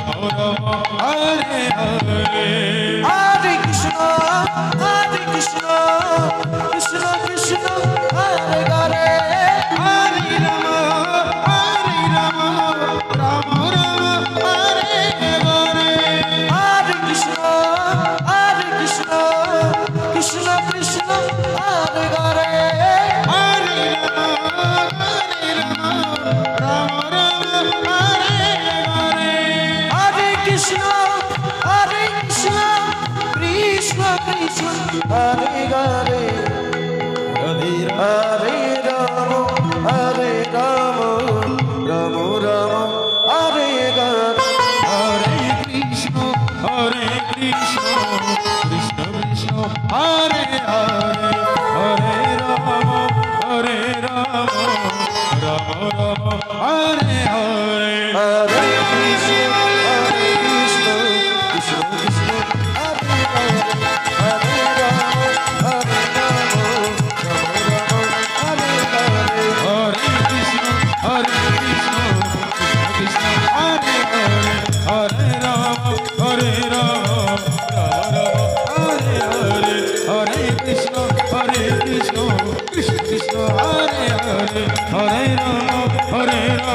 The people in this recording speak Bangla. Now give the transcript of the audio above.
রাম হরে হরে হরে কৃষ্ণ কৃষ্ণ কৃষ্ণ হরে হরে হরে রাম রাম রাম হরে হরে হরে কৃষ্ণ কৃষ্ণ কৃষ্ণ হরে হরে হরে রাম রাম হরে হরে হরে কৃষ্ণ কৃষ্ণ কৃষ্ণ হরে হরে হরে রাম রাম রাম হরে হরে হরে কৃষ্ণ কৃষ্ণ কৃষ্ণ হরে হরে হরে রাম রাম রাম হরে হরে হরে কৃষ্ণ কৃষ্ণ কৃষ্ণ হরে হরে হরে রাম রাম হরে হরে হরে কৃষ্ণ কৃষ্ণ কৃষ্ণ হরে হরে হরে রাম রাম হরে হরে হরে কৃষ্ণ কৃষ্ণ কৃষ্ণ কৃষ্ণ হরে হরে হরে রাম